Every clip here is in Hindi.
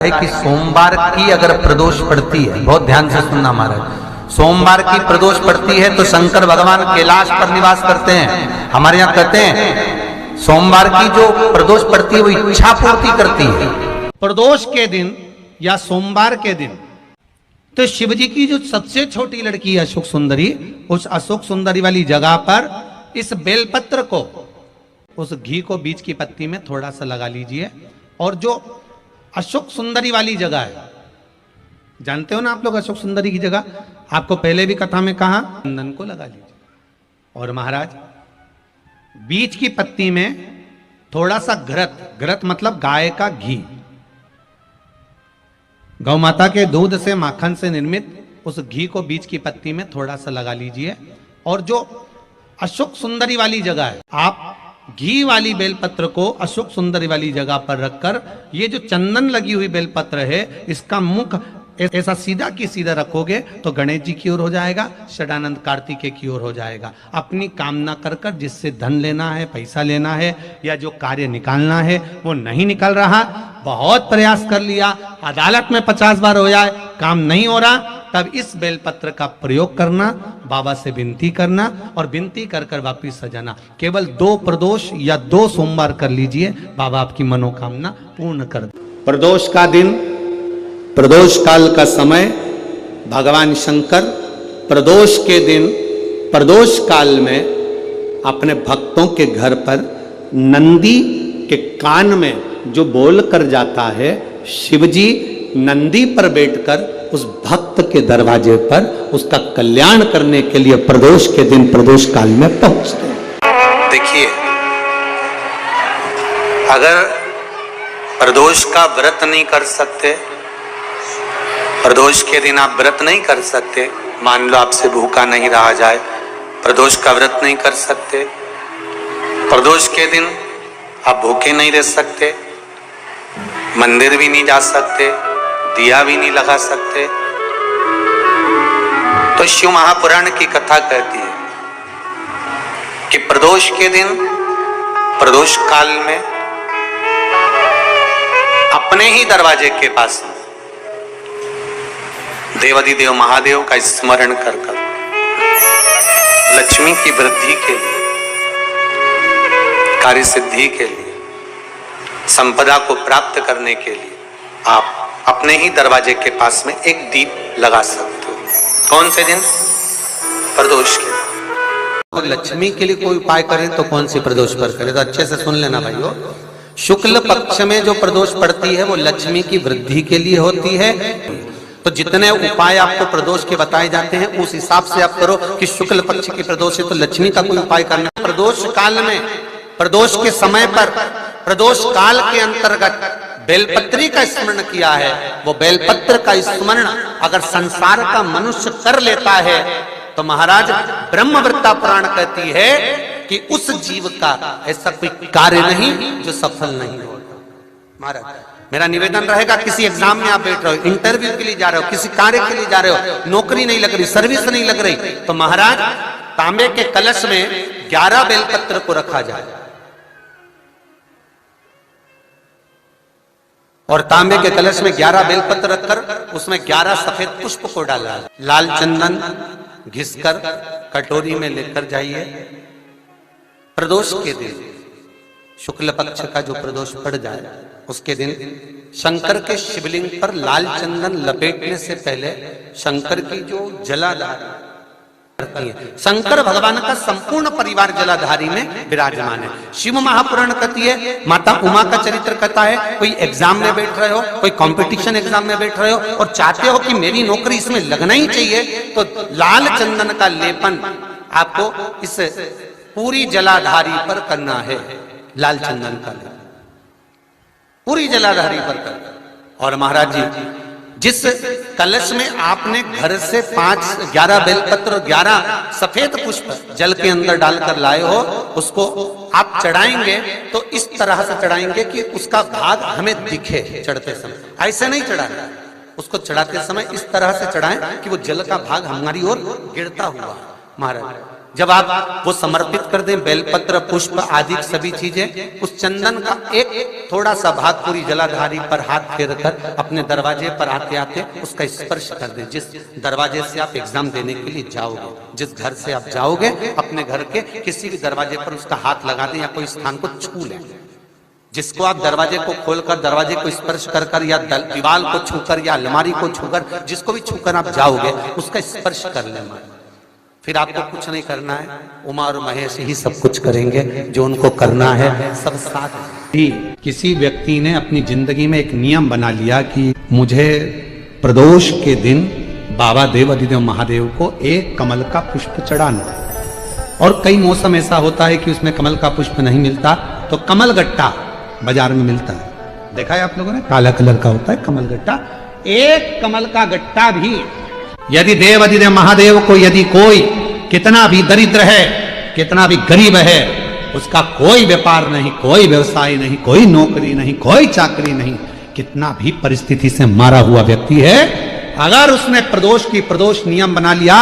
है कि सोमवार की अगर प्रदोष पड़ती है, बहुत ध्यान से सुनना महाराज, सोमवार की प्रदोष पड़ती है तो शंकर भगवान कैलाश पर निवास करते हैं। हमारे यहाँ कहते हैं सोमवार की जो प्रदोष पड़ती है वो इच्छा पूर्ति करती है। प्रदोष के दिन या सोमवार के दिन तो शिव जी की जो सबसे छोटी लड़की है अशोक सुंदरी, उस अशोक सुंदरी वाली जगह पर इस बेलपत्र को, उस घी को बीच की पत्ती में थोड़ा सा लगा लीजिए। और जो अशोक सुंदरी वाली जगह है, जानते हो ना आप लोग अशोक सुंदरी की जगह, आपको पहले भी कथा में कहा, चंदन को लगा लीजिए। और महाराज बीच की पत्ती में थोड़ा सा घृत, घृत मतलब गाय का घी, गौ माता के दूध से माखन से निर्मित उस घी को बीच की पत्ती में थोड़ा सा लगा लीजिए। और जो अशोक सुंदरी वाली जगह है, आप घी वाली बेलपत्र को अशोक सुंदरी वाली जगह पर रखकर ये जो चंदन लगी हुई बेलपत्र है इसका मुख ऐसा सीधा की सीधा रखोगे तो गणेश जी की ओर हो जाएगा, षडानंद कार्तिकेय की ओर हो जाएगा। अपनी कामना कर कर जिससे धन लेना है, पैसा लेना है या जो कार्य निकालना है वो नहीं निकल रहा, बहुत प्रयास कर लिया, अदालत में 50 बार हो जाए, काम नहीं हो रहा, तब इस बेलपत्र का प्रयोग करना, बाबा से विनती करना और विनती कर कर वापिस सजाना। केवल 2 प्रदोष या 2 सोमवार कर लीजिए, बाबा आपकी मनोकामना पूर्ण कर दे। प्रदोष का दिन, प्रदोष काल का समय, भगवान शंकर प्रदोष के दिन, प्रदोष काल में अपने भक्तों के घर पर नंदी के कान में जो बोल कर जाता है, शिवजी नंदी पर बैठकर उस भक्त के दरवाजे पर उसका कल्याण करने के लिए प्रदोष के दिन, प्रदोष काल में पहुंचते हैं। देखिए, अगर प्रदोष का व्रत नहीं कर सकते, प्रदोष के दिन आप व्रत नहीं कर सकते, मान लो आपसे भूखा नहीं रहा जाए, प्रदोष का व्रत नहीं कर सकते, प्रदोष के दिन आप भूखे नहीं रह सकते, मंदिर भी नहीं जा सकते, दिया भी नहीं लगा सकते, तो शिव महापुराण की कथा कहती है कि प्रदोष के दिन, प्रदोष काल में अपने ही दरवाजे के पास देवाधिदेव महादेव का स्मरण कर कर लक्ष्मी की वृद्धि के लिए, कार्य सिद्धि के लिए, संपदा को प्राप्त करने के लिए आप अपने ही दरवाजे के पास में एक दीप लगा सकते हो। कौन से दिन? प्रदोष के दिन। लक्ष्मी के लिए कोई उपाय करें तो कौन सी प्रदोष पर करें? तो अच्छे से सुन लेना भाइयों, शुक्ल पक्ष में जो प्रदोष पड़ती है वो लक्ष्मी की वृद्धि के लिए होती है। तो जितने उपाय आपको प्रदोष के बताए जाते हैं उस हिसाब से आप करो कि शुक्ल पक्ष की प्रदोष है तो लक्ष्मी का कोई उपाय करना। प्रदोष काल में, प्रदोष के समय पर, प्रदोष काल के अंतर्गत बेलपत्री का स्मरण किया है। वो बेलपत्र का स्मरण अगर संसार का मनुष्य कर लेता है तो महाराज ब्रह्मवृत्ता पुराण कहती है कि उस जीव का ऐसा कोई कार्य नहीं जो सफल नहीं होगा। महाराज मेरा निवेदन रहेगा, किसी एग्जाम में आप बैठ रहे हो, इंटरव्यू के लिए जा रहे हो, किसी कार्य के लिए जा रहे हो, नौकरी नहीं लग रही, सर्विस नहीं लग रही, तो महाराज तांबे के कलश में 11 बेलपत्र को रखा जाए और तांबे के कलश में 11 बेलपत्र रखकर उसमें 11 सफेद पुष्प को डाला, लाल चंदन घिसकर कटोरी में लेकर जाइए। प्रदोष के दिन, शुक्ल पक्ष का जो प्रदोष पड़ जाए उसके दिन शंकर के शिवलिंग पर लाल चंदन लपेटने से पहले शंकर की जो जलाधारी करती है, शंकर भगवान का संपूर्ण परिवार जलाधारी में विराजमान है। शिव महापुराण कहती है, माता उमा का चरित्र कहता है, कोई एग्जाम में बैठ रहे हो, कोई कंपटीशन एग्जाम में बैठ रहे हो और चाहते हो कि मेरी नौकरी इसमें लगना ही चाहिए, तो लाल चंदन का लेपन आपको इस पूरी जलाधारी पर करना है। लाल चंदन का लेपन पूरी जलाधारी पर कर। और महाराज जी जिस कलश में आपने घर से 11 बेलपत्र और 11 सफेद पुष्प जल के अंदर डालकर लाए हो, उसको आप चढ़ाएंगे तो इस तरह से चढ़ाएंगे कि उसका भाग हमें दिखे चढ़ते समय, ऐसे नहीं चढ़ाना, उसको चढ़ाते समय इस तरह से चढ़ाएं कि वो जल का भाग हमारी ओर गिरता हुआ। महाराज जब आप वो समर्पित कर दें, बेलपत्र पुष्प आदि सभी चीजें, उस चंदन का एक थोड़ा सा भाग पूरी जलाधारी पर हाथ फेर कर अपने दरवाजे पर आते आते उसका स्पर्श कर दें। जिस दरवाजे से आप एग्जाम देने के लिए जाओगे, जिस घर से आप जाओगे, अपने घर के किसी भी दरवाजे पर उसका हाथ लगा दें या कोई स्थान को छू लें। जिसको आप दरवाजे को खोलकर, दरवाजे को स्पर्श कर कर या दीवार को छूकर या अलमारी को छूकर, जिसको भी छूकर आप जाओगे उसका स्पर्श कर लेना। फिर आपको कुछ नहीं करना है, उमा और महेश ही सब कुछ करेंगे, जो उनको करना है सब साथ। किसी व्यक्ति ने अपनी जिंदगी में एक नियम बना लिया कि मुझे प्रदोष के दिन बाबा देव अधिदेव महादेव को एक कमल का पुष्प चढ़ाना, और कई मौसम ऐसा होता है कि उसमें कमल का पुष्प नहीं मिलता, तो कमल गट्टा बाजार में मिलता है, देखा है आप लोगों ने, काला कलर का होता है कमल गट्टा। एक कमल का गट्टा भी यदि देव अधिदेव महादेव को, यदि कोई कितना भी दरिद्र है, कितना भी गरीब है, उसका कोई व्यापार नहीं, कोई व्यवसाय नहीं, कोई नौकरी नहीं, कोई चाकरी नहीं, कितना भी परिस्थिति से मारा हुआ व्यक्ति है, अगर उसने प्रदोष नियम बना लिया,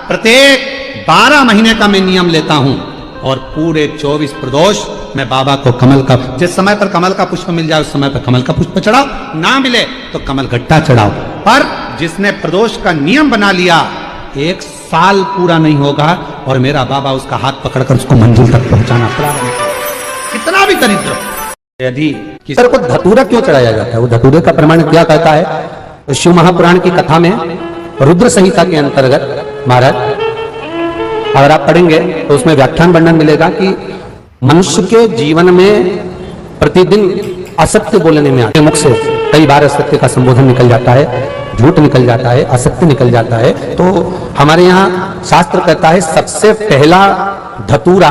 प्रत्येक 12 महीने का मैं नियम लेता हूं और पूरे 24 प्रदोष मैं बाबा को कमल का, जिस समय पर कमल का पुष्प मिल जाए उस समय पर कमल का पुष्प चढ़ाओ, ना मिले तो कमल गट्टा चढ़ाओ। पर जिसने प्रदोष का नियम बना लिया, 1 साल पूरा नहीं होगा और मेरा बाबा उसका हाथ पकड़कर उसको मंजिल तक पहुंचाना पड़ा, कितना भी दरिद्र। यदि किसी को धतूरा क्यों चढ़ाया जाता है, वो धतूरे का प्रमाण क्या कहता है, तो शिव महापुराण की कथा में रुद्र संहिता के अंतर्गत महाराज अगर आप पढ़ेंगे तो उसमें व्याख्यान वर्णन मिलेगा कि मनुष्य के जीवन में प्रतिदिन असत्य बोलने में आते मुख से कई बार असत्य का संबोधन निकल जाता है, झूठ निकल जाता है, असत्य निकल जाता है। तो हमारे यहाँ शास्त्र कहता है सबसे पहला धतूरा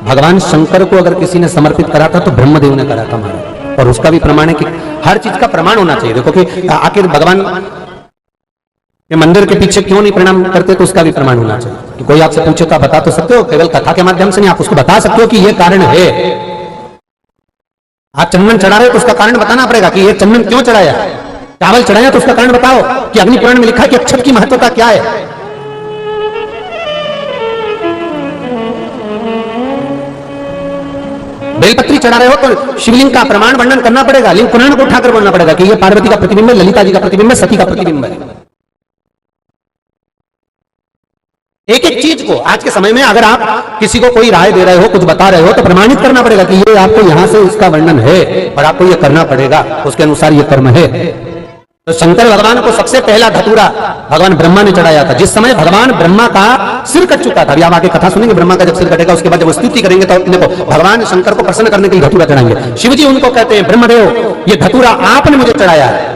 भगवान शंकर को अगर किसी ने समर्पित करा था तो ब्रह्मदेव ने करा था महाराज, और उसका भी प्रमाण है कि हर चीज का प्रमाण होना चाहिए। देखो कि आखिर भगवान के मंदिर के पीछे क्यों नहीं प्रणाम करते, तो उसका भी प्रमाण होना चाहिए। कि कोई आपसे पूछे तो आप बता तो सकते हो, केवल कथा के माध्यम से नहीं, आप उसको बता सकते हो कि ये कारण है। आप चंदन चढ़ा रहे हो तो उसका कारण बताना पड़ेगा कि ये चंदन क्यों चढ़ाया, चावल चढ़ाया तो उसका कारण बताओ कि अग्नि पुराण में लिखा है कि अक्षत की महत्वता क्या है। बेलपत्री चढ़ा रहे हो तो शिवलिंग का प्रमाण वर्णन करना पड़ेगा, लिंग पुराण को उठाकर बोलना पड़ेगा कि ये पार्वती का प्रतिबिंब है, ललिता जी का प्रतिबिंब है, सती का प्रतिबिंब है। एक एक चीज को आज के समय में अगर आप किसी को कोई राय दे रहे हो, कुछ बता रहे हो, तो प्रमाणित करना पड़ेगा कि ये आपको यहां से इसका वर्णन है और आपको ये करना पड़ेगा, उसके अनुसार ये कर्म है। तो शंकर भगवान को सबसे पहला धतूरा भगवान ब्रह्मा ने चढ़ाया था, जिस समय भगवान ब्रह्मा का सिर कट चुका था। अभी आप आगे कथा सुनेंगे, ब्रह्मा का जब सिर कटेगा उसके बाद जब स्तुति करेंगे तो अपने को भगवान शंकर को प्रसन्न करने के लिए धतूरा चढ़ाएंगे। शिव जी उनको कहते हैं, ब्रह्मदेव ये धतूरा आपने मुझे चढ़ाया है,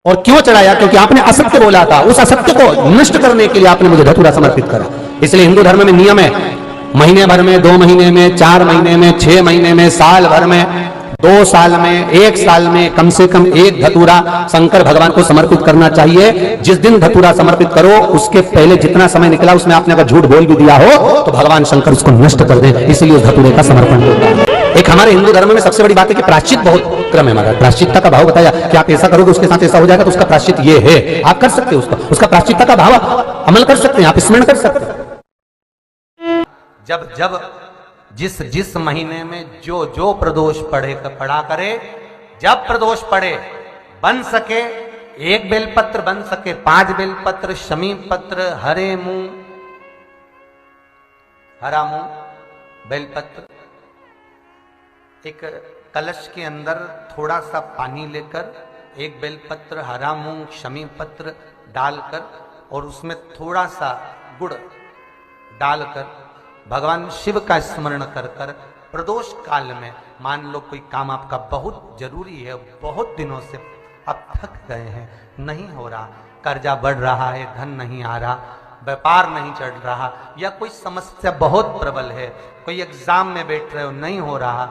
और क्यों चढ़ाया, क्योंकि आपने असत्य बोला था, उस असत्य को नष्ट करने के लिए आपने मुझे धतूरा समर्पित करा। इसलिए हिंदू धर्म में नियम है, महीने भर में, 2 महीने में, 4 महीने में, 6 महीने में, साल भर में, 2 साल में, 1 साल में कम से कम 1 धतूरा शंकर भगवान को समर्पित करना चाहिए। जिस दिन धतूरा समर्पित करो उसके पहले जितना समय निकला उसमें आपने अगर झूठ बोल भी दिया हो तो भगवान शंकर उसको नष्ट कर दे, इसलिए उस धतूरे का समर्पण होता है। एक हमारे हिंदू धर्म में सबसे बड़ी बात है कि प्रायश्चित बहुत क्रम है हमारा। प्रायश्चित्ता का भाव बताया कि आप ऐसा करोगे उसके साथ ऐसा हो जाएगा, तो उसका प्रायश्चित ये है, आप कर सकते हो उसका प्रायश्चित्ता का भाव अमल कर सकते हैं, आप स्मरण कर सकते हैं। जब जिस महीने में जो प्रदोष पड़ा करे, जब प्रदोष पड़े, बन सके 1 बेलपत्र, बन सके 5 बेलपत्र, शमी पत्र, हरे मुंह, हरा मुंह बेलपत्र, एक कलश के अंदर थोड़ा सा पानी लेकर 1 बेलपत्र, हरा मूंग, शमी पत्र डालकर और उसमें थोड़ा सा गुड़ डालकर भगवान शिव का स्मरण कर कर प्रदोष काल में, मान लो कोई काम आपका बहुत जरूरी है, बहुत दिनों से अब थक गए हैं, नहीं हो रहा, कर्जा बढ़ रहा है, धन नहीं आ रहा, व्यापार नहीं चढ़ रहा, या कोई समस्या बहुत प्रबल है, कोई एग्जाम में बैठ रहे हो नहीं हो रहा,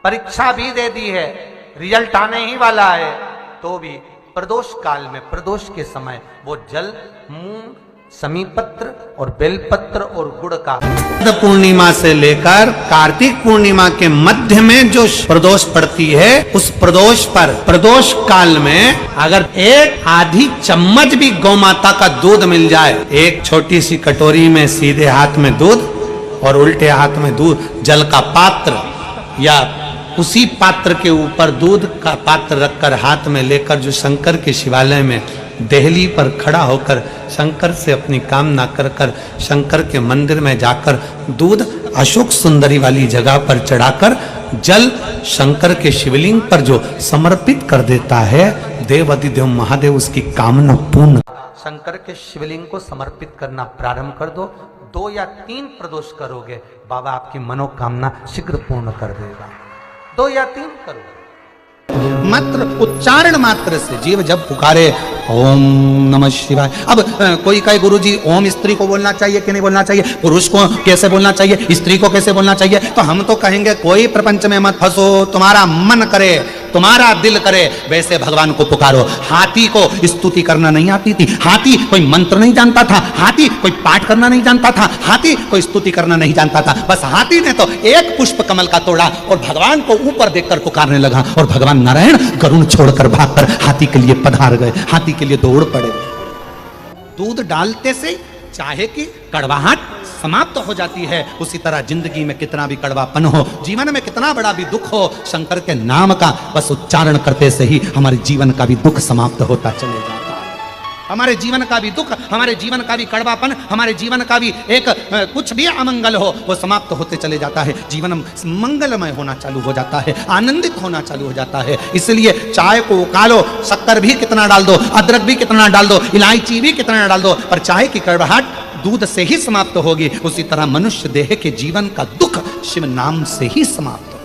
परीक्षा भी दे दी है, रिजल्ट आने ही वाला है, तो भी प्रदोष काल में, प्रदोष के समय वो जल मूंग, समीपत्र और बेलपत्र और गुड़ का पूर्णिमा से लेकर कार्तिक पूर्णिमा के मध्य में जो प्रदोष पड़ती है, उस प्रदोष पर प्रदोष काल में अगर एक आधी चम्मच भी गौ माता का दूध मिल जाए, एक छोटी सी कटोरी में सीधे हाथ में दूध और उल्टे हाथ में दूध, जल का पात्र या उसी पात्र के ऊपर दूध का पात्र रखकर हाथ में लेकर जो शंकर के शिवालय में देहली पर खड़ा होकर शंकर से अपनी कामना कर कर शंकर के मंदिर में जाकर दूध अशोक सुंदरी वाली जगह पर चढ़ाकर जल शंकर के शिवलिंग पर जो समर्पित कर देता है, देवाधिदेव महादेव उसकी कामना पूर्ण। शंकर के शिवलिंग को समर्पित करना प्रारंभ कर दो। 2 या 3 प्रदोष करोगे, बाबा आपकी मनोकामना शीघ्र पूर्ण कर देगा। 2 या 3 करो। मात्र उच्चारण मात्र से जीव जब पुकारे ओम नमः शिवाय। अब कोई कहे गुरुजी ओम स्त्री को बोलना चाहिए कि नहीं बोलना चाहिए, पुरुष को कैसे बोलना चाहिए, स्त्री को कैसे बोलना चाहिए, तो हम तो कहेंगे कोई प्रपंच में मत फंसो, तुम्हारा मन करे, तुम्हारा दिल करे वैसे भगवान को पुकारो। हाथी को स्तुति करना नहीं आती थी, हाथी कोई मंत्र नहीं जानता था, हाथी कोई पाठ करना नहीं जानता था, हाथी कोई स्तुति करना नहीं जानता था, बस हाथी ने तो एक पुष्प कमल का तोड़ा और भगवान को ऊपर देखकर पुकारने लगा और भगवान नारायण गरुण छोड़कर भागकर हाथी के लिए पधार गए, हाथी के लिए दौड़ पड़े। दूध डालते से चाहे कि कड़वाहट समाप्त हो जाती है, उसी तरह जिंदगी में कितना भी कड़वापन हो, जीवन में कितना बड़ा भी दुख हो, शंकर के नाम का बस उच्चारण करते से ही हमारे जीवन का भी दुख समाप्त होता चले जाता है। हमारे जीवन का भी दुख, हमारे जीवन का भी कड़वापन, हमारे जीवन का भी एक कुछ भी अमंगल हो, वो समाप्त होते चले जाता है। जीवन मंगलमय होना चालू हो जाता है, आनंदित होना चालू हो जाता है। इसलिए चाय को उकालो, शक्कर भी कितना डाल दो, अदरक भी कितना डाल दो, इलायची भी कितना डाल दो, पर चाय की कड़वाहट दूध से ही समाप्त होगी। उसी तरह मनुष्य देह के जीवन का दुख शिव नाम से ही समाप्त हो।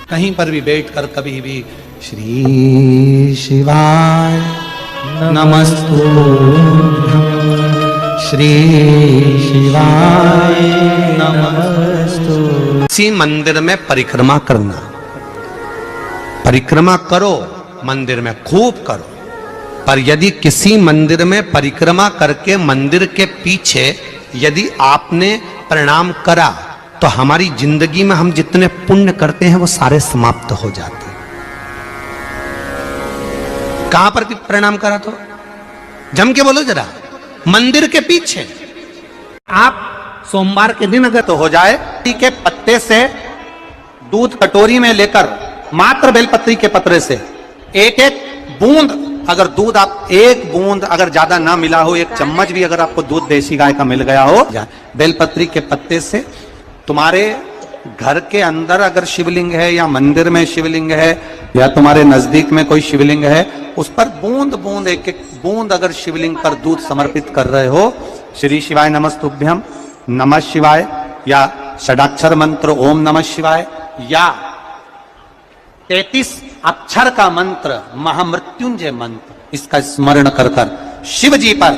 कहीं पर भी बैठकर कभी भी श्री शिवाय नमस्तुभ्यं, श्री शिवाय नमस्तुभ्यं। इसी मंदिर में परिक्रमा करना, परिक्रमा करो, मंदिर में खूब करो, पर यदि किसी मंदिर में परिक्रमा करके मंदिर के पीछे यदि आपने प्रणाम करा तो हमारी जिंदगी में हम जितने पुण्य करते हैं वो सारे समाप्त हो जाते हैं। कहां पर प्रणाम करा तो जम के बोलो जरा, मंदिर के पीछे। आप सोमवार के दिन अगर तो हो जाए के पत्ते से दूध कटोरी में लेकर मात्र बेलपत्री के पत्रे से एक एक बूंद, अगर दूध आप एक बूंद अगर ज्यादा ना मिला हो, एक चम्मच भी अगर आपको दूध देसी गाय का मिल गया हो, बेलपत्री के पत्ते से तुम्हारे घर के अंदर अगर शिवलिंग है या मंदिर में शिवलिंग है या तुम्हारे नजदीक में कोई शिवलिंग है, उस पर बूंद बूंद एक एक बूंद अगर शिवलिंग पर दूध समर्पित कर रहे हो, श्री शिवाय नमस्तुभ्यम, नमः शिवाय या षडाक्षर मंत्र ओम नमः शिवाय या 33 अक्षर का मंत्र महामृत्युंजय मंत्र, इसका स्मरण कर कर शिव जी पर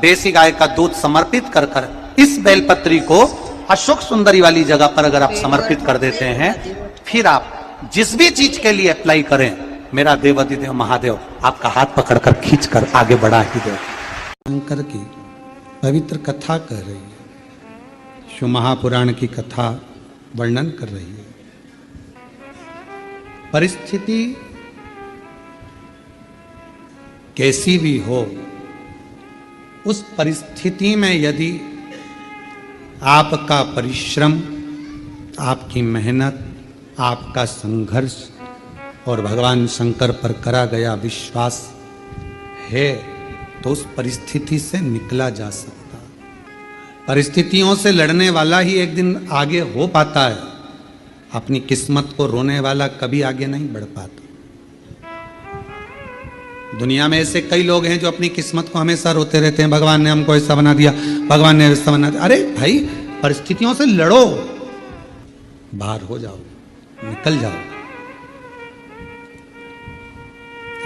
देसी गाय का दूध समर्पित कर कर इस बेलपत्री को अशोक सुंदरी वाली जगह पर अगर आप समर्पित कर देते हैं, फिर आप जिस भी चीज के लिए अप्लाई करें, मेरा देवाधिदेव महादेव आपका हाथ पकड़कर खींचकर आगे बढ़ा ही दे। शंकर की पवित्र कथा कह रही है, शिव महापुराण की कथा वर्णन कर रही है। परिस्थिति कैसी भी हो, उस परिस्थिति में यदि आपका परिश्रम, आपकी मेहनत, आपका संघर्ष और भगवान शंकर पर करा गया विश्वास है, तो उस परिस्थिति से निकला जा सकता है। परिस्थितियों से लड़ने वाला ही एक दिन आगे हो पाता है, अपनी किस्मत को रोने वाला कभी आगे नहीं बढ़ पाता। दुनिया में ऐसे कई लोग हैं जो अपनी किस्मत को हमेशा रोते रहते हैं, भगवान ने हमको ऐसा बना दिया, भगवान ने ऐसा बना दिया। अरे भाई, परिस्थितियों से लड़ो, बाहर हो जाओ, निकल जाओ,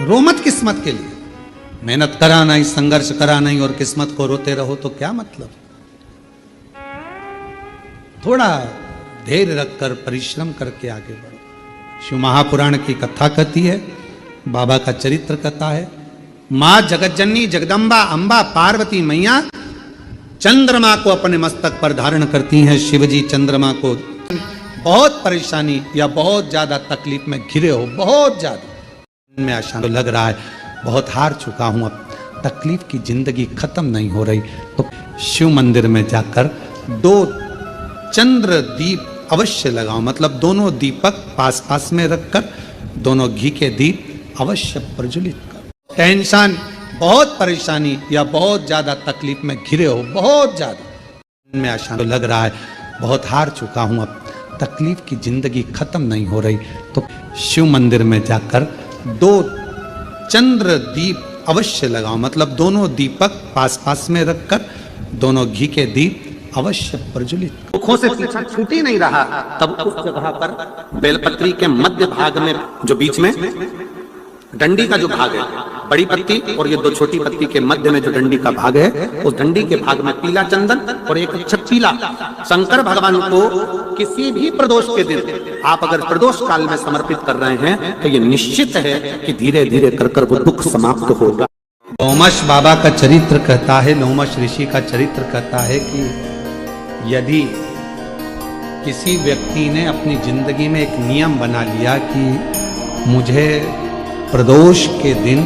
रो मत किस्मत के लिए। मेहनत करा नहीं, संघर्ष करा नहीं और किस्मत को रोते रहो तो क्या मतलब। थोड़ा धैर्य रखकर परिश्रम करके आगे बढ़ो। शिव महापुराण की कथा कहती है, बाबा का चरित्र कथा है। माँ जगतजननी जगदम्बा अंबा पार्वती मैया चंद्रमा को अपने मस्तक पर धारण करती हैं। शिवजी चंद्रमा को बहुत परेशानी या बहुत ज्यादा तकलीफ में घिरे हो, बहुत ज्यादा में आशा तो लग रहा है बहुत हार चुका हूं, अब तकलीफ की जिंदगी खत्म नहीं हो रही, तो शिव मंदिर में जाकर 2 चंद्र दीप अवश्य लगाओ, मतलब दोनों दीपक पास पास में रखकर दोनों घी के दीप अवश्य प्रज्वलित करो। टेंशन, बहुत परेशानी या बहुत ज्यादा तकलीफ में घिरे हो, बहुत ज्यादा में आशा तो लग रहा है बहुत हार चुका हूं, अब तकलीफ की जिंदगी खत्म नहीं हो रही, तो शिव मंदिर में जाकर 2 चंद्र दीप अवश्य लगाओ, मतलब दोनों दीपक पास पास में रखकर दोनों घी के दीप अवश्य प्रज्वलित। मुखों से पीछा छूट ही नहीं रहा, तब उस जगह पर बेलपत्री के मध्य भाग में जो बीच में डंडी का जो भाग है, बड़ी पत्ती और ये 2 छोटी पत्ती के मध्य में जो डंडी का भाग है, उस डंडी के भाग में पीला चंदन और एक अक्षत पीला। शंकर भगवान को किसी भी प्रदोष के दिन आप अगर प्रदोष काल में समर्पित कर रहे हैं तो ये निश्चित है कि धीरे धीरे कर वो दुख समाप्त होगा। लोमश बाबा का चरित्र कहता है, लोमश ऋषि का चरित्र कहता है कि यदि किसी व्यक्ति ने अपनी जिंदगी में एक नियम बना लिया कि मुझे प्रदोष के दिन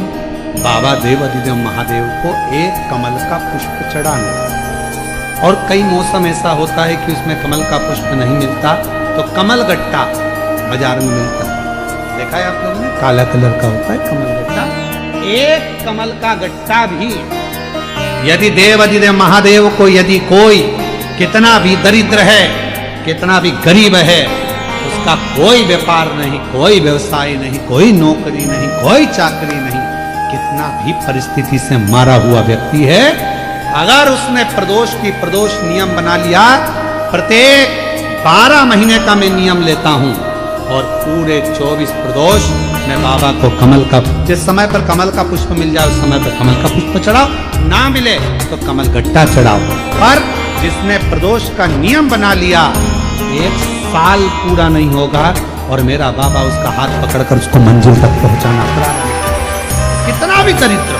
बाबा देवाधिदेव महादेव को एक कमल का पुष्प चढ़ाना, और कई मौसम ऐसा होता है कि उसमें कमल का पुष्प नहीं मिलता तो कमल गट्टा बाजार में मिलता है, देखा है आप लोगों ने, काला कलर का होता है कमल गट्टा। एक कमल का गट्टा भी यदि देवाधिदेव महादेव को, यदि कोई कितना भी दरिद्र है, कितना भी गरीब है, उसका कोई व्यापार नहीं, कोई व्यवसाय नहीं, कोई नौकरी नहीं, कोई चाकरी नहीं, कितना भी परिस्थिति से मारा हुआ व्यक्ति है, अगर उसने प्रदोष नियम बना लिया, प्रत्येक 12 महीने का मैं नियम लेता हूं और पूरे 24 प्रदोष मैं बाबा को कमल का, जिस समय पर कमल का पुष्प मिल जाए उस समय पर कमल का पुष्प चढ़ाओ, ना मिले तो कमल गट्टा चढ़ाओ। पर जिसने प्रदोष का नियम बना लिया, 1 साल पूरा नहीं होगा और मेरा बाबा उसका हाथ पकड़कर उसको मंजिल तक पहुंचाना पड़ा। कितना भी दरिद्र,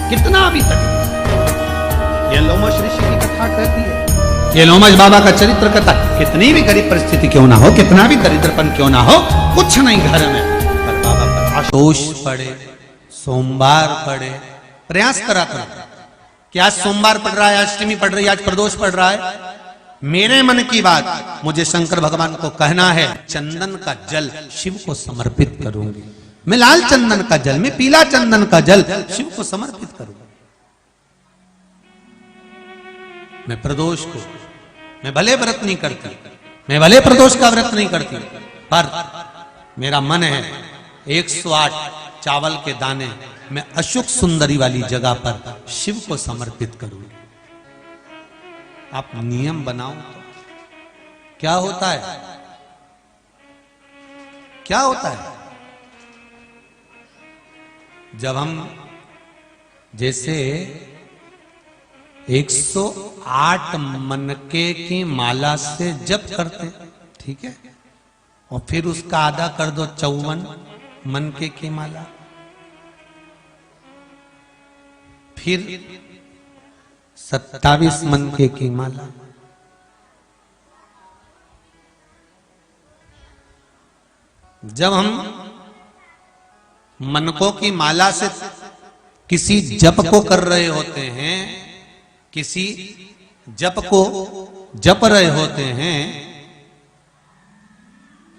कितना भी दरिद्र, ये लोमश ऋषि की कथा कहती है, ये लोमश बाबा का चरित्र कहता है, कितनी भी गरीब परिस्थिति क्यों ना हो, कितना भी दरिद्रपन क्यों ना हो, कुछ नहीं घर में, पर बाबा पर आशोष पड़े, सोमवार पड़े, प्रयास करा करो कि आज सोमवार पड़ रहा है, अष्टमी पड़ रही है, आज प्रदोष पड़ रहा है, मेरे मन की बात मुझे शंकर भगवान को कहना है, चंदन का जल शिव को समर्पित करूंगी, मैं लाल चंदन का जल, मैं पीला चंदन का जल शिव को समर्पित करूंगा। मैं प्रदोष को, मैं भले व्रत नहीं करती, मैं भले प्रदोष का व्रत नहीं करती, पर मेरा मन है 108 चावल के दाने मैं अशोक सुंदरी वाली जगह पर शिव को समर्पित करूंगी। आप नियम बनाओ तो क्या होता है, क्या होता है जब हम जैसे 108 मनके की माला से जप करते, ठीक है, और फिर उसका आधा कर दो 54 मनके की माला, फिर 27 मनके की माला, जब हम मनकों की माला से किसी जप को कर रहे होते हैं, किसी जप को जप रहे होते हैं,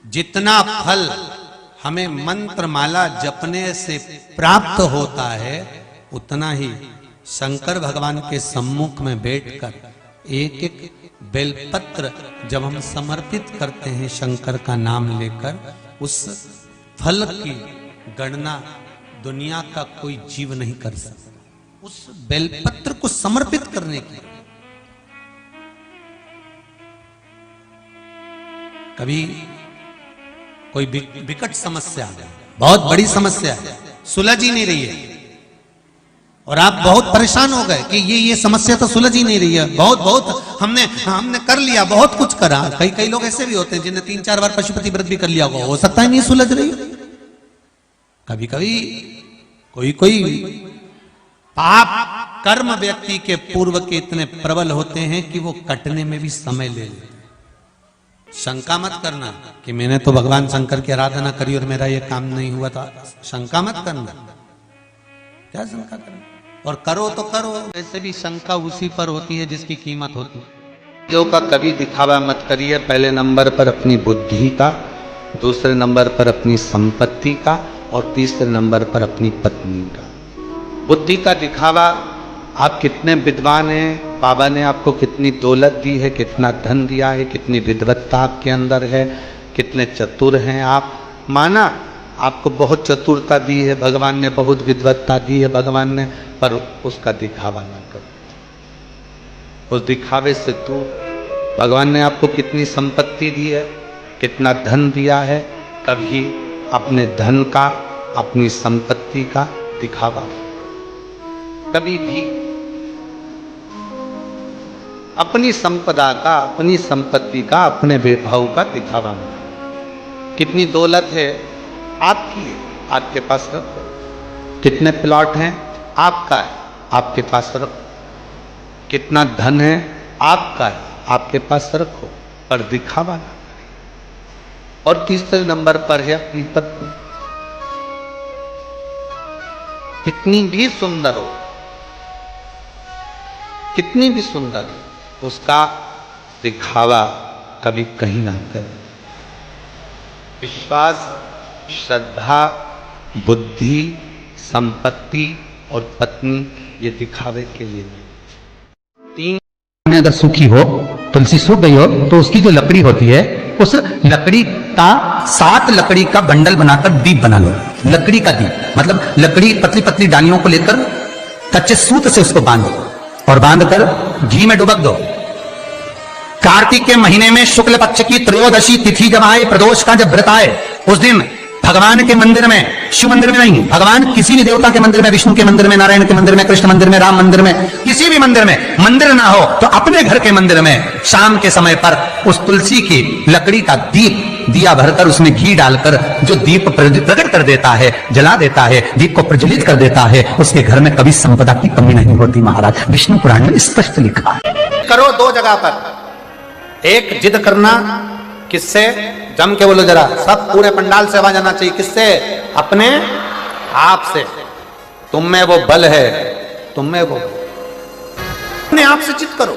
जितना फल हमें मंत्र माला जपने से प्राप्त होता है, उतना ही शंकर भगवान के सम्मुख में बैठकर एक एक बेलपत्र जब हम समर्पित करते हैं शंकर का नाम लेकर, उस फल की गणना दुनिया का कोई जीव नहीं कर सकता। उस बेलपत्र को समर्पित करने की, कभी कोई विकट समस्या, बहुत बड़ी समस्या सुलझ ही नहीं रही है और आप बहुत परेशान हो गए कि ये समस्या तो सुलझ ही नहीं रही है, बहुत हमने कर लिया, बहुत कुछ करा। कई लोग ऐसे भी होते हैं जिन्हें 3-4 बार पशुपति व्रत भी कर लिया, हो सकता है नहीं सुलझ रही। कभी कभी कोई पाप कर्म व्यक्ति के पूर्व के इतने प्रबल होते हैं कि वो कटने में भी समय ले लेते। शंका मत करना कि मैंने तो भगवान शंकर की आराधना करी और मेरा ये काम नहीं हुआ था। शंका मत करना, क्या शंका करना, और करो तो करो। वैसे भी शंका उसी पर होती है जिसकी कीमत होती है। जो का कभी दिखावा मत करिए। पहले नंबर पर अपनी बुद्धि का, दूसरे नंबर पर अपनी संपत्ति का, और तीसरे नंबर पर अपनी पत्नी का। बुद्धि का दिखावा, आप कितने विद्वान हैं, बाबा ने आपको कितनी दौलत दी है, कितना धन दिया है, कितनी विद्वत्ता आपके अंदर है, कितने चतुर हैं आप। माना आपको बहुत चतुरता दी है भगवान ने, बहुत विद्वत्ता दी है भगवान ने, पर उसका दिखावा ना करो। उस दिखावे से तू, भगवान ने आपको कितनी संपत्ति दी है, कितना धन दिया है, कभी अपने धन का, अपनी संपत्ति का दिखावा कभी भी, अपनी संपदा का, अपनी संपत्ति का, अपने वैभव का दिखावा नहीं। कितनी दौलत है आपकी, आपके पास रखो। कितने प्लॉट हैं आपका है, आपके पास रखो। कितना धन है आपका है, आपके पास रखो, पर दिखावा ना करें। और तीसरे नंबर पर है अपनी पत्नी। कितनी भी सुंदर हो, कितनी भी सुंदर हो, उसका दिखावा कभी कहीं ना करें। विश्वास, श्रद्धा, बुद्धि, संपत्ति और पत्नी, ये दिखावे के लिए नहीं। अगर सूखी हो, तुलसी सूख गई हो, तो उसकी जो लकड़ी होती है, उस लकड़ी का 7 लकड़ी का बंडल बनाकर दीप बना लो। लकड़ी का दीप मतलब लकड़ी, पतली पतली डालियों को लेकर कच्चे सूत से उसको बांधो और बांधकर घी में डुबक दो। कार्तिक के महीने में शुक्ल पक्ष की त्रयोदशी तिथि जब आए, प्रदोष का जब व्रत आए, उस दिन भगवान के मंदिर में, शिव मंदिर में नहीं, भगवान किसी भी देवता के मंदिर में, विष्णु के मंदिर में, नारायण के मंदिर में, कृष्ण मंदिर में, राम मंदिर में, किसी भी मंदिर में, मंदिर ना हो तो अपने घर के मंदिर में शाम के समय पर उस तुलसी की लकड़ी का दीप, दिया भरकर उसमें घी डालकर जो दीप प्रकट कर देता है, जला देता है, दीप को प्रज्वलित कर देता है, उसके घर में कभी संपदा की कमी नहीं होती। महाराज विष्णु पुराण में स्पष्ट लिखा है। करो 2 जगह पर। एक जिद करना, किससे? जम के बोलो जरा, सब पूरे पंडाल से आवाज आना चाहिए। किससे? अपने आप से। तुम में वो बल है, तुम में वो, अपने आप से जिद करो।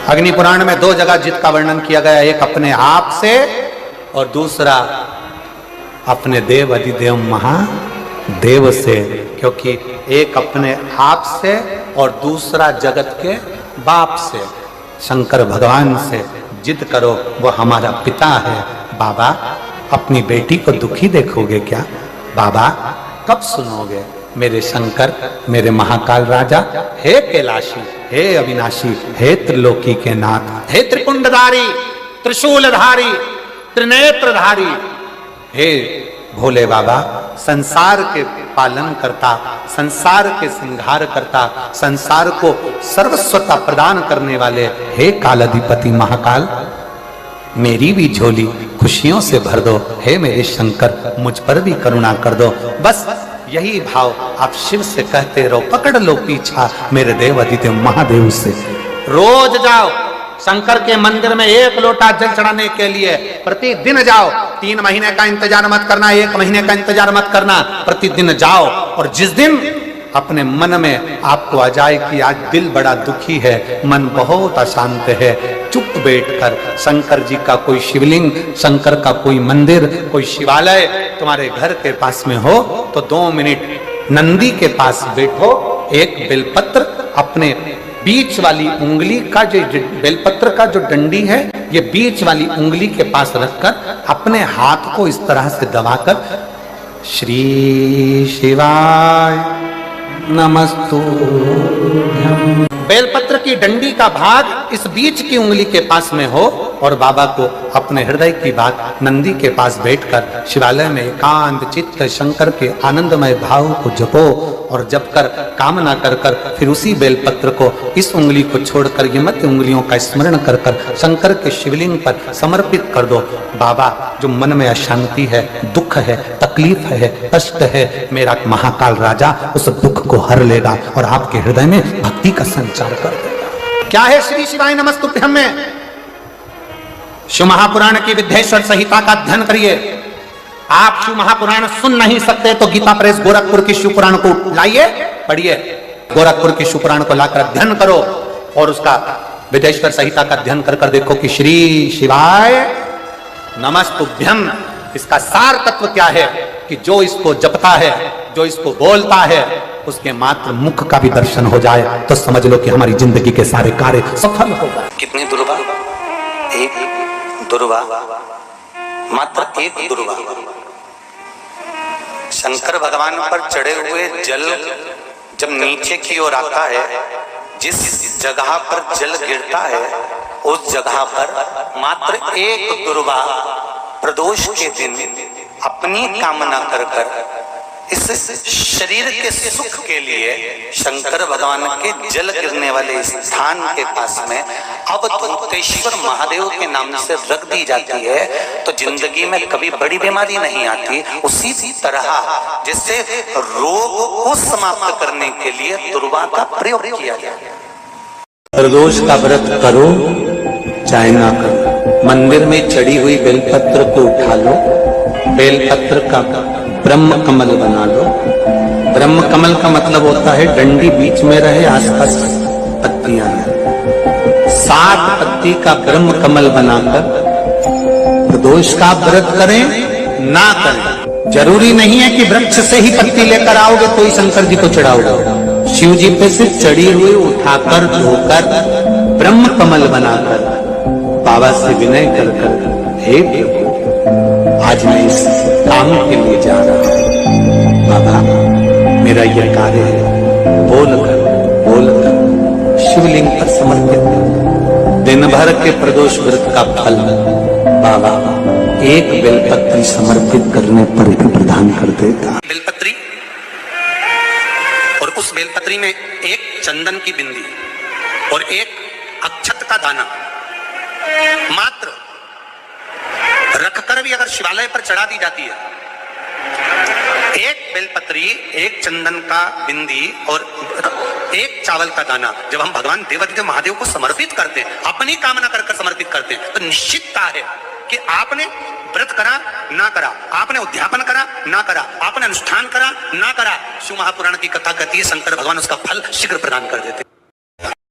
अग्नि पुराण में 2 जगह जिद का वर्णन किया गया, एक अपने आप से और दूसरा अपने देव अधिदेव महादेव से। क्योंकि एक अपने आप से और दूसरा जगत के बाप से, शंकर भगवान से जिद करो। वो हमारा पिता है। बाबा, अपनी बेटी को दुखी देखोगे क्या? बाबा, कब सुनोगे? मेरे शंकर, मेरे महाकाल राजा, हे कैलाशी, हे अविनाशी, हे त्रिलोकी के नाथ, हे त्रिपुंडधारी, त्रिशूलधारी, त्रिनेत्रधारी, हे भोले बाबा, संसार के पालन करता, संसार के संहार करता, संसार को सर्वस्वता प्रदान करने वाले, हे कालाधिपति महाकाल, मेरी भी झोली खुशियों से भर दो। हे मेरे शंकर, मुझ पर भी करुणा कर दो। बस यही भाव आप शिव से कहते रहो। पकड़ लो पीछा मेरे देव अधिदेव महादेव से। रोज जाओ शंकर के मंदिर में 1 लोटा जल चढ़ाने के लिए, प्रतिदिन जाओ। 3 महीने का इंतजार मत करना, 1 महीने का इंतजार मत करना, प्रतिदिन जाओ। और जिस दिन अपने मन में आपको आ जाए कि आज दिल बड़ा दुखी है, मन बहुत अशांत है, चुप बैठकर शंकर जी का कोई शिवलिंग, शंकर का कोई मंदिर, कोई शिवालय तुम्हारे घर के पास में हो तो 2 मिनट नंदी के पास बैठो। एक बेलपत्र अपने बीच वाली उंगली का, जो बेलपत्र का जो डंडी है, ये बीच वाली उंगली के पास रखकर अपने हाथ को इस तरह से दबाकर श्री शिवाय नमस्तु। बेलपत्र की डंडी का भाग इस बीच की उंगली के पास में हो और बाबा को अपने हृदय की बात नंदी के पास बैठकर शिवालय में एकांत चित्त शंकर के आनंदमय भाव को जपो और जप कर कामना कर कर फिर उसी बेलपत्र को इस उंगली को छोड़कर ये मध्य उंगलियों का स्मरण कर कर शंकर के शिवलिंग पर समर्पित कर दो। बाबा, जो मन में अशांति है, दुख है, तकलीफ है, कष्ट है, मेरा महाकाल राजा उस दुख को हर लेगा और आपके हृदय में भक्ति का संचार कर देगा। क्या है श्री शिवाय नमस्तुभ्यं में? शिव महापुराण की विद्येश्वर संहिता का अध्ययन करिए। आप शिव महापुराण सुन नहीं सकते तो गीता प्रेस गोरखपुर की शिव पुराण को लाइए, पढ़िए। गोरखपुर की शिव पुराण को लाकर अध्ययन करो और उसका विद्येश्वर संहिता का अध्ययन कर कर देखो कि श्री शिवाय नमस्तुभ्यं इसका सार तत्व क्या है कि जो इसको जपता है, जो इसको बोलता है, उसके मात्र मुख का भी दर्शन हो जाए तो समझ लो कि हमारी जिंदगी के सारे कार्य सफल हो गए। कितनी दुर्वा? एक दुर्वा, मात्र एक दुर्वा। शंकर भगवान पर चढ़े हुए जल जब नीचे की ओर आता है, जिस जगह पर जल गिरता है उस जगह पर मात्र एक दुर्वा प्रदोष के दिन अपनी कामना कर कर इस शरीर के सुख के लिए शंकर भगवान के जल गिरने वाले स्थान के पास में अवधूतेश्वर महादेव के नाम से रख दी जाती है तो जिंदगी में कभी बड़ी बीमारी नहीं आती। उसी तरह जिससे रोग को समाप्त करने के लिए दुर्वा का प्रयोग किया गया। प्रदोष का व्रत करो चाहे ना करो, मंदिर में चढ़ी हुई बेलपत्र को उठा लो, बेलपत्र का ब्रह्म कमल बना लो। ब्रह्म कमल का मतलब होता है डंडी बीच में रहे, आसपास पत्तियां रहे। 7 पत्ती का ब्रह्म कमल बनाकर प्रदोष का व्रत करें ना करें, जरूरी नहीं है कि वृक्ष से ही पत्ती लेकर आओगे तो ही शंकर जी को चढ़ाओगे। शिव जी पे से चढ़ी हुई उठाकर धोकर ब्रह्म कमल बनाकर बाबा से विनय कर कर, हे प्रभु आज मैं इस काम के लिए जा रहा हूं, बाबा मेरा यह कार्य है, बोलकर शिवलिंग पर समर्पित कर। दिन भर के प्रदोष व्रत का फल बाबा एक बेलपत्री समर्पित करने पर ही प्रदान कर देता। बेलपत्री और उस बेलपत्री में एक चंदन की बिंदी और एक अक्षत का दाना मात्र रखकर भी अगर शिवालय पर चढ़ा दी जाती है, एक बेलपत्री, एक चंदन का बिंदी और एक चावल का दाना जब हम भगवान देवाधिदेव महादेव को समर्पित करते हैं, अपनी कामना कर समर्पित करते हैं, तो निश्चितता है कि आपने व्रत करा ना करा, आपने उद्यापन करा ना करा, आपने अनुष्ठान करा ना करा, शिव महापुराण की कथा कहती है शंकर भगवान उसका फल शीघ्र प्रदान कर देते।